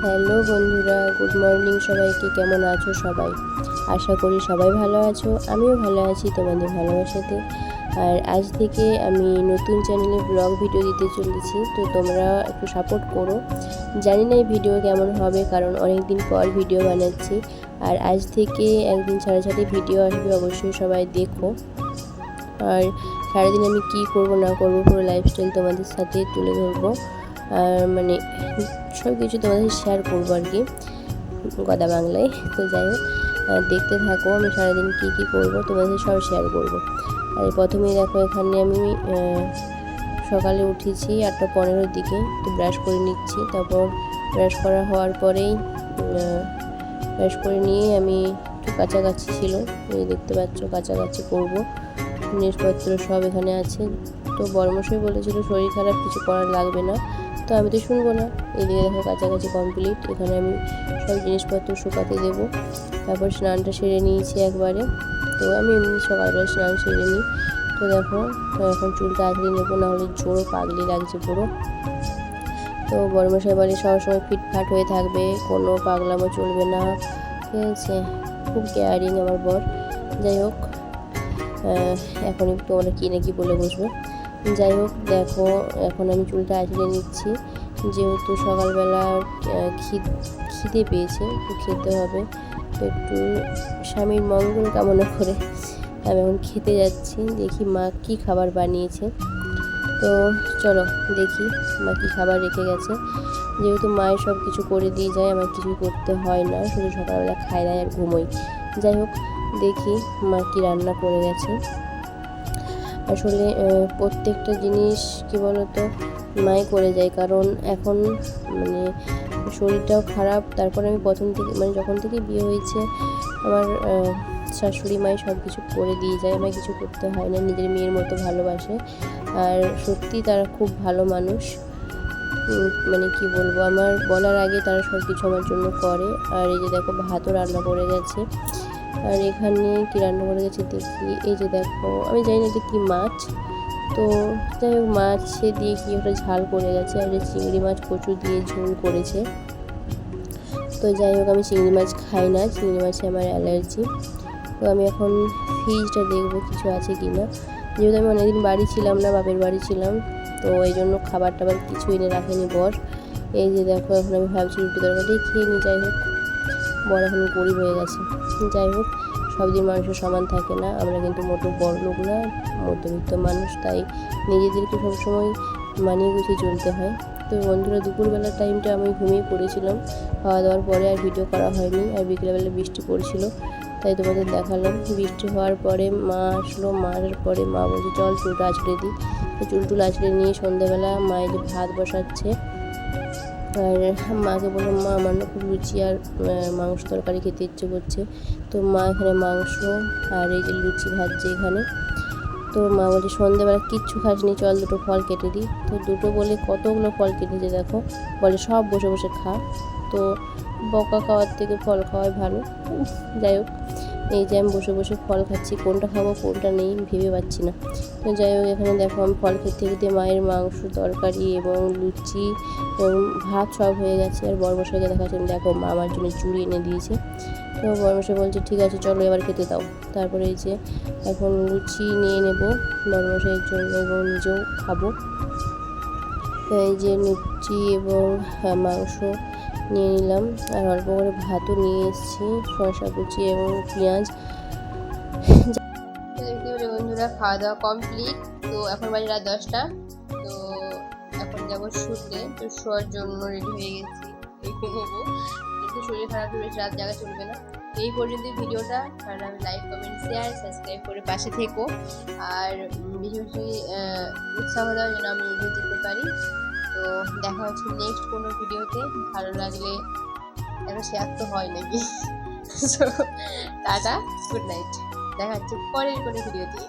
Hello বন্ধুরা, good morning সবাইকে। কেমন আছো সবাই? আশা করি সবাই ভালো আছো, আমিও ভালো আছি তোমাদের ভালোবাসাতে। আর আজ থেকে আমি নতুন চ্যানেলে ব্লগ ভিডিও দিতে চলেছি, তো তোমরা একটু সাপোর্ট করো। জানি না এই ভিডিও কেমন হবে, কারণ অনেক দিন পর ভিডিও বানাচ্ছি। আর আজ থেকে একদিন ছাড়া ছাড়া ভিডিও আসবে, অবশ্যই সবাই দেখো। আর সারাদিন আমি কি করব না করব পুরো লাইফস্টাইল তোমাদের সাথে তুলে ধরবো। আর মানে সব কিছু তোমাদের শেয়ার করবো আর কি, গদা বাংলায়। তো যাই হোক, দেখতে থাকো আমি সারাদিন কী কী করবো তোমাদের সব শেয়ার করবো। আর প্রথমেই দেখো, এখানে আমি সকালে উঠেছি 8:15-র দিকে, তো ব্রাশ করে নিচ্ছি। তারপর ব্রাশ করা হওয়ার পরেই ব্রাশ করে নিয়ে আমি একটু কাছাকাছি ছিল, এই দেখতে পাচ্ছ কাছাকাছি করবো। জিনিসপত্র সব এখানে আছে। তো বড়মশাই বলেছিল শরীর খারাপ, কিছু করার লাগবে না, তো আমি তো শুনবো না। এদিকে দেখো কাছাকাছি কমপ্লিট। এখানে আমি সব জিনিসপত্র শুকাতে দেবো। তারপর স্নানটা সেরে নিয়েছি একবারে। তো আমি এমনি সকালবেলা স্নান সেরে নিই। তো দেখো এখন চুলটা আঁচড়ে নেবো, নাহলে জোরও পাগলি লাগছে পুরো। তো বড়মশাই বলে সবসময় ফিটফাট হয়ে থাকবে, কোনো পাগলামো চলবে না, ঠিক আছে। খুব কেয়ারিং আমার বর। যাই হোক, এখনই তোমরা কী নাকি বলে বসবে। যাই হোক, দেখো এখন আমি চুলটা আঁচড়ে নিচ্ছি, যেহেতু সকালবেলা খিদে পেয়েছে, তো খেতে হবে। তো একটু স্বামীর মঙ্গল কামনা করে আমি এখন খেতে যাচ্ছি। দেখি মা কী খাবার বানিয়েছে। তো চলো দেখি মা কী খাবার রেখে গেছে। যেহেতু মায়ের সব কিছু করে দিয়ে যায়, আমার কিছুই করতে হয় না, শুধু সকালবেলা খাই দাই আর ঘুমোই। যাই হোক, দেখি মা কী রান্না করে গেছে। আসলে প্রত্যেকটা জিনিস কি বলতো মাই করে যায়, কারণ এখন মানে শরীরটাও খারাপ। তারপর আমি প্রথম থেকে মানে যখন থেকে বিয়ে হয়েছে, আমার শাশুড়ি মাই সব কিছু করে দিয়ে যায়, আমায় কিছু করতে হয় না, নিজের মেয়ের মতো ভালোবাসে। আর সত্যি তারা খুব ভালো মানুষ, মানে কি বলবো, আমার বলার আগে তারা সব কিছু আমার জন্য করে। আর এই যে দেখো ভাতও রান্না করে গেছে। আর এখানে কি রান্না করে গেছে দেখি, এই যে দেখো, আমি জানি না এটা কি মাছ। তো যাই হোক, মাছে দিয়ে কি ওটা ঝাল করে গেছে। আর চিংড়ি মাছ কচু দিয়ে ঝোল করেছে। তো যাই হোক, আমি চিংড়ি মাছ খাই না, চিংড়ি মাছে আমার অ্যালার্জি। তো আমি এখন ফ্রিজটা দেখবো কিছু আছে কি না, যেহেতু আমি অনেকদিন বাড়ি ছিলাম না, বাপের বাড়ি ছিলাম, তো এই জন্য খাবার টাবার কিছু এনে রাখেনি বর। এই যে দেখো, এখন আমি ভাবছি রুটি তরকারিটাই খেয়ে নিই। যাই হোক, বর এখন গরিব হয়ে গেছে। যাই হোক, সব দিন মানুষের সমান থাকে না, আমরা কিন্তু মোটো বড় লোক না, মধ্যবিত্ত মানুষ, তাই নিজেদেরকে সবসময় মানিয়ে গুছিয়ে চলতে হয়। তো বন্ধুরা, দুপুরবেলার টাইমটা আমি ঘুমিয়ে পড়েছিলাম, খাওয়া দাওয়ার পরে আর ভিডিও করা হয়নি। আর বিকেলবেলা বৃষ্টি পড়ছিল, তাই তোমাদের দেখালাম। বৃষ্টি হওয়ার পরে মা আসলো, মার পরে মা বলছে চল চুলটা আঁচড়ে দিই। চুল আঁচড়ে নিয়ে সন্ধ্যাবেলা মায়ের যে ভাত বসাচ্ছে। আর মাকে বললাম, মা আমার না খুব লুচি আর মাংস তরকারি খেতে ইচ্ছে করছে। তো মা এখানে মাংস আর এই যে লুচি ভাজছে এখানে। তো মা বলছে সন্ধ্যাবেলা কিচ্ছু খাসনি, চল দুটো ফল কেটে দিই। তো দুটো বলে কতগুলো ফল কেটেছে দেখো, বলে সব বসে বসে খা। তো বকা খাওয়ার থেকে ফল খাওয়াই ভালো। যাই হোক, এই যে আমি বসে বসে ফল খাচ্ছি, কোনটা খাবো কোনটা নেই ভেবে পাচ্ছি না। তো যাই হোক, এখানে দেখো আমি ফল খেতে খেতে মায়ের মাংস তরকারি এবং লুচি এবং ভাত সব হয়ে গেছে। আর বড়মশাইকে দেখাচ্ছি, দেখো মা আমার জন্য চুড়ি এনে দিয়েছে। তো বড়মশাই বলছে ঠিক আছে চলো এবার খেতে দাও। তারপরে এই যে এখন লুচি নিয়ে নেব বড়মশাইয়ের জন্য এবং নিজেও খাবো। তো এই যে লুচি এবং মাংস নিয়ে নিলাম, আর অল্প করে ভাতও নিয়ে এসেছি, শসা কুচি এবং পেঁয়াজ। দেখতে পেলে বন্ধুরা, খাওয়া দাওয়া কমপ্লিট। তো এখন বাজে রাত 10টা। তো এখন যাবো শুতে, তো শোয়ার জন্য রেডি হয়ে গেছি। কিন্তু শরীর খারাপ হলে রাত জায়গা চলবে না। এই পর্যন্ত ভিডিওটা, কারণ আমি লাইক কমেন্ট শেয়ার সাবস্ক্রাইব করে পাশে থেকো। আর বেশি বেশি উৎসাহ দেওয়ার জন্য আমি এগিয়ে যেতে পারি। তো দেখা হচ্ছে নেক্সট কোনো ভিডিওতে। ভালো লাগলে একটা শেয়ার তো হয় নাকি। টাটা, গুড নাইট, দেখা হচ্ছে পরের কোনো ভিডিওতে।